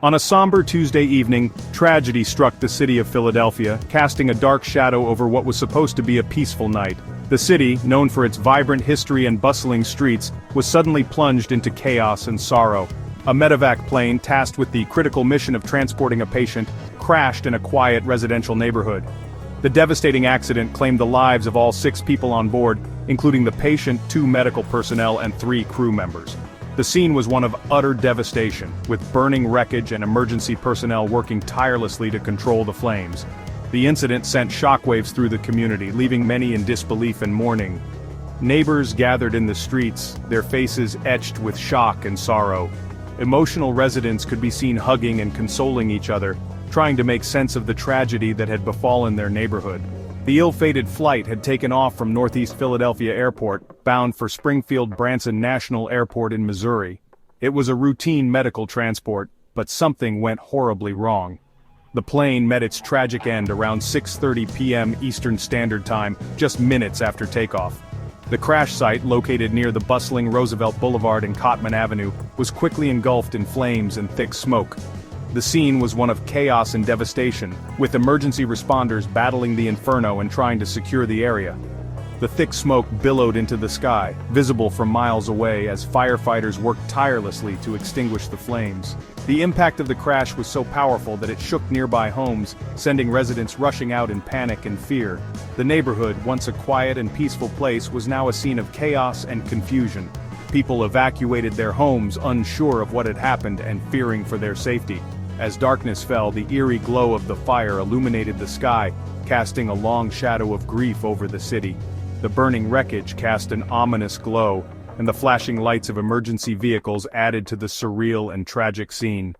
On a somber Tuesday evening, tragedy struck the city of Philadelphia, casting a dark shadow over what was supposed to be a peaceful night. The city, known for its vibrant history and bustling streets, was suddenly plunged into chaos and sorrow. A medevac plane tasked with the critical mission of transporting a patient crashed in a quiet residential neighborhood. The devastating accident claimed the lives of all 6 people on board, including the patient, 2 medical personnel, and 3 crew members. The scene was one of utter devastation, with burning wreckage and emergency personnel working tirelessly to control the flames. The incident sent shockwaves through the community, leaving many in disbelief and mourning. Neighbors gathered in the streets, their faces etched with shock and sorrow. Emotional residents could be seen hugging and consoling each other, trying to make sense of the tragedy that had befallen their neighborhood. The ill-fated flight had taken off from Northeast Philadelphia Airport, bound for Springfield-Branson National Airport in Missouri. It was a routine medical transport, but something went horribly wrong. The plane met its tragic end around 6:30 p.m. Eastern Standard Time, just minutes after takeoff. The crash site, located near the bustling Roosevelt Boulevard and Cottman Avenue, was quickly engulfed in flames and thick smoke. The scene was one of chaos and devastation, with emergency responders battling the inferno and trying to secure the area. The thick smoke billowed into the sky, visible from miles away as firefighters worked tirelessly to extinguish the flames. The impact of the crash was so powerful that it shook nearby homes, sending residents rushing out in panic and fear. The neighborhood, once a quiet and peaceful place, was now a scene of chaos and confusion. People evacuated their homes, unsure of what had happened and fearing for their safety. As darkness fell, the eerie glow of the fire illuminated the sky, casting a long shadow of grief over the city. The burning wreckage cast an ominous glow, and the flashing lights of emergency vehicles added to the surreal and tragic scene.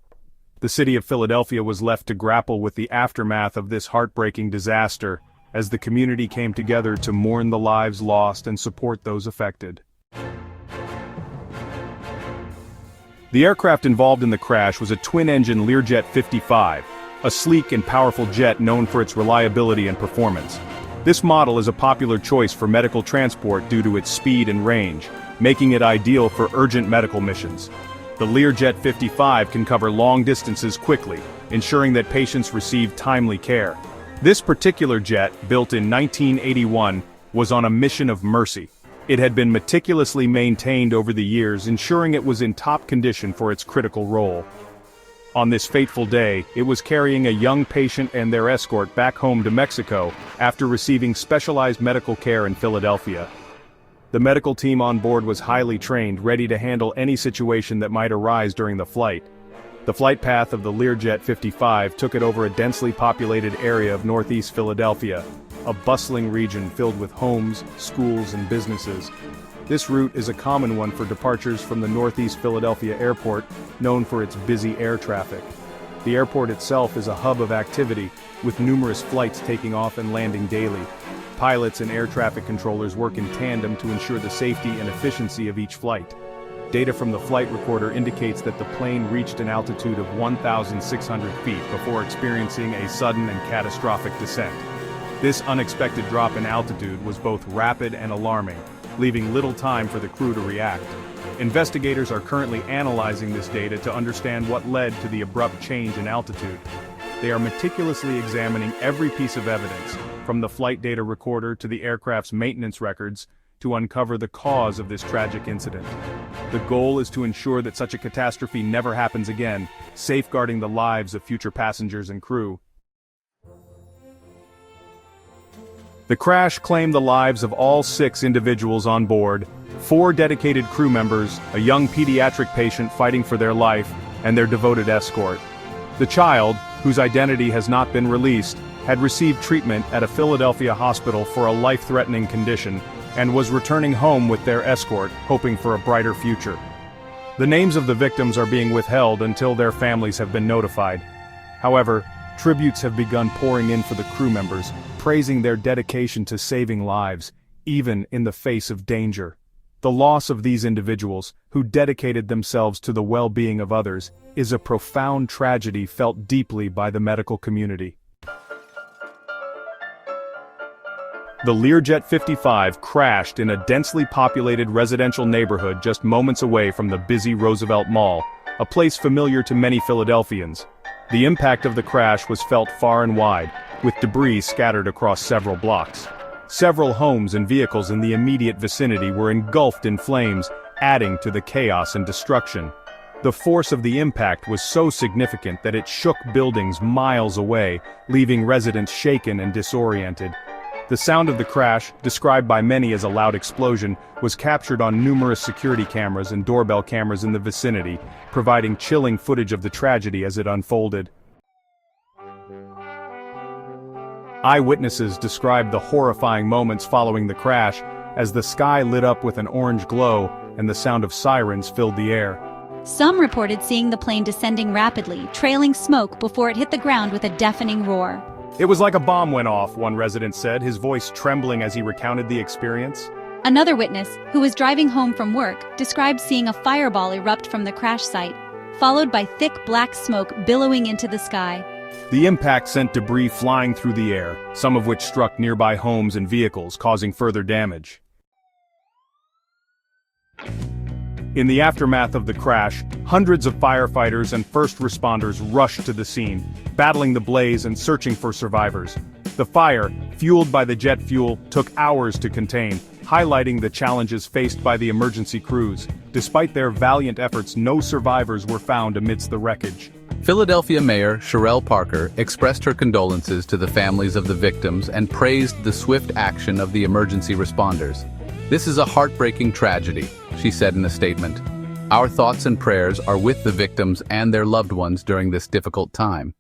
The city of Philadelphia was left to grapple with the aftermath of this heartbreaking disaster, as the community came together to mourn the lives lost and support those affected. The aircraft involved in the crash was a twin-engine Learjet 55, a sleek and powerful jet known for its reliability and performance. This model is a popular choice for medical transport due to its speed and range, making it ideal for urgent medical missions. The Learjet 55 can cover long distances quickly, ensuring that patients receive timely care. This particular jet, built in 1981, was on a mission of mercy. It had been meticulously maintained over the years, ensuring it was in top condition for its critical role. On this fateful day, it was carrying a young patient and their escort back home to Mexico after receiving specialized medical care in Philadelphia. The medical team on board was highly trained, ready to handle any situation that might arise during the flight. The flight path of the Learjet 55 took it over a densely populated area of Northeast Philadelphia, a bustling region filled with homes, schools, and businesses. This route is a common one for departures from the Northeast Philadelphia Airport, known for its busy air traffic. The airport itself is a hub of activity, with numerous flights taking off and landing daily. Pilots and air traffic controllers work in tandem to ensure the safety and efficiency of each flight. Data from the flight recorder indicates that the plane reached an altitude of 1,600 feet before experiencing a sudden and catastrophic descent. This unexpected drop in altitude was both rapid and alarming, leaving little time for the crew to react. Investigators are currently analyzing this data to understand what led to the abrupt change in altitude. They are meticulously examining every piece of evidence, from the flight data recorder to the aircraft's maintenance records, to uncover the cause of this tragic incident. The goal is to ensure that such a catastrophe never happens again, safeguarding the lives of future passengers and crew. The crash claimed the lives of all 6 individuals on board, 4 dedicated crew members, a young pediatric patient fighting for their life, and their devoted escort. The child, whose identity has not been released, had received treatment at a Philadelphia hospital for a life-threatening condition, and was returning home with their escort, hoping for a brighter future. The names of the victims are being withheld until their families have been notified. However, tributes have begun pouring in for the crew members, praising their dedication to saving lives, even in the face of danger. The loss of these individuals, who dedicated themselves to the well-being of others, is a profound tragedy felt deeply by the medical community. The Learjet 55 crashed in a densely populated residential neighborhood just moments away from the busy Roosevelt Mall, a place familiar to many Philadelphians. The impact of the crash was felt far and wide, with debris scattered across several blocks. Several homes and vehicles in the immediate vicinity were engulfed in flames, adding to the chaos and destruction. The force of the impact was so significant that it shook buildings miles away, leaving residents shaken and disoriented. The sound of the crash, described by many as a loud explosion, was captured on numerous security cameras and doorbell cameras in the vicinity, providing chilling footage of the tragedy as it unfolded. Eyewitnesses described the horrifying moments following the crash, as the sky lit up with an orange glow and the sound of sirens filled the air. Some reported seeing the plane descending rapidly, trailing smoke before it hit the ground with a deafening roar. "It was like a bomb went off," one resident said, his voice trembling as he recounted the experience. Another witness, who was driving home from work, described seeing a fireball erupt from the crash site, followed by thick black smoke billowing into the sky. The impact sent debris flying through the air, some of which struck nearby homes and vehicles, causing further damage. In the aftermath of the crash, hundreds of firefighters and first responders rushed to the scene, battling the blaze and searching for survivors. The fire, fueled by the jet fuel, took hours to contain, highlighting the challenges faced by the emergency crews. Despite their valiant efforts, no survivors were found amidst the wreckage. Philadelphia Mayor Sherelle Parker expressed her condolences to the families of the victims and praised the swift action of the emergency responders. "This is a heartbreaking tragedy," she said in a statement. "Our thoughts and prayers are with the victims and their loved ones during this difficult time."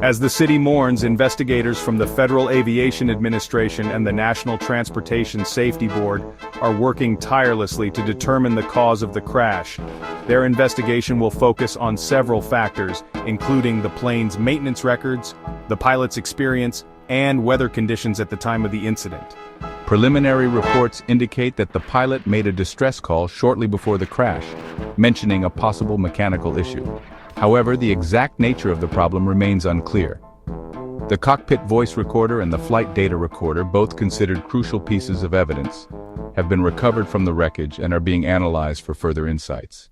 As the city mourns, investigators from the Federal Aviation Administration and the National Transportation Safety Board are working tirelessly to determine the cause of the crash. Their investigation will focus on several factors, including the plane's maintenance records, the pilot's experience, and weather conditions at the time of the incident. Preliminary reports indicate that the pilot made a distress call shortly before the crash, mentioning a possible mechanical issue. However, the exact nature of the problem remains unclear. The cockpit voice recorder and the flight data recorder, both considered crucial pieces of evidence, have been recovered from the wreckage and are being analyzed for further insights.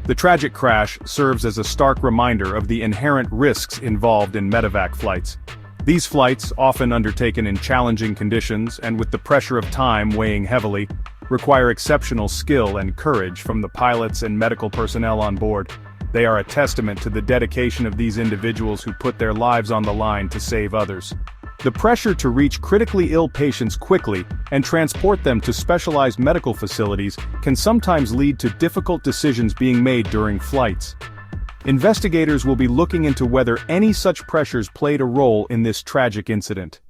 The tragic crash serves as a stark reminder of the inherent risks involved in medevac flights. These flights, often undertaken in challenging conditions and with the pressure of time weighing heavily, require exceptional skill and courage from the pilots and medical personnel on board. They are a testament to the dedication of these individuals who put their lives on the line to save others. The pressure to reach critically ill patients quickly and transport them to specialized medical facilities can sometimes lead to difficult decisions being made during flights. Investigators will be looking into whether any such pressures played a role in this tragic incident.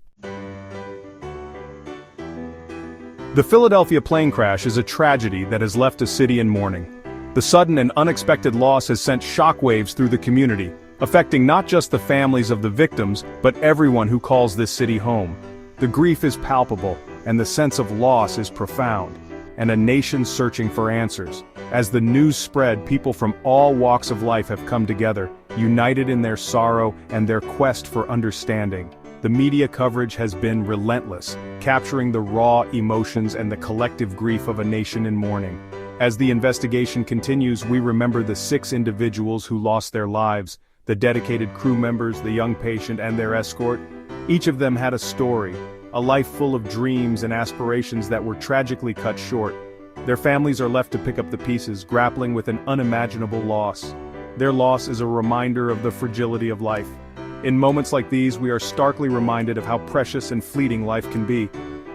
The Philadelphia plane crash is a tragedy that has left a city in mourning. The sudden and unexpected loss has sent shockwaves through the community, affecting not just the families of the victims, but everyone who calls this city home. The grief is palpable, and the sense of loss is profound, and a nation searching for answers. As the news spread, people from all walks of life have come together, united in their sorrow and their quest for understanding. The media coverage has been relentless, capturing the raw emotions and the collective grief of a nation in mourning. As the investigation continues, we remember the 6 individuals who lost their lives, the dedicated crew members, the young patient, and their escort. Each of them had a story, a life full of dreams and aspirations that were tragically cut short. Their families are left to pick up the pieces, grappling with an unimaginable loss. Their loss is a reminder of the fragility of life. In moments like these, we are starkly reminded of how precious and fleeting life can be.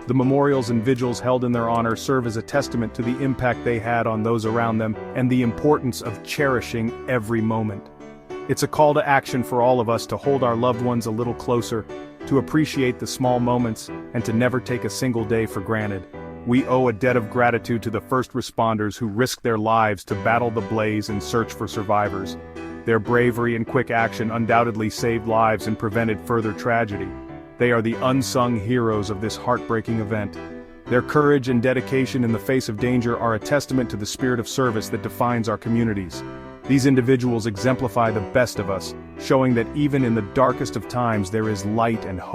The memorials and vigils held in their honor serve as a testament to the impact they had on those around them and the importance of cherishing every moment. It's a call to action for all of us to hold our loved ones a little closer, to appreciate the small moments, and to never take a single day for granted. We owe a debt of gratitude to the first responders who risked their lives to battle the blaze and search for survivors. Their bravery and quick action undoubtedly saved lives and prevented further tragedy. They are the unsung heroes of this heartbreaking event. Their courage and dedication in the face of danger are a testament to the spirit of service that defines our communities. These individuals exemplify the best of us, showing that even in the darkest of times there is light and hope.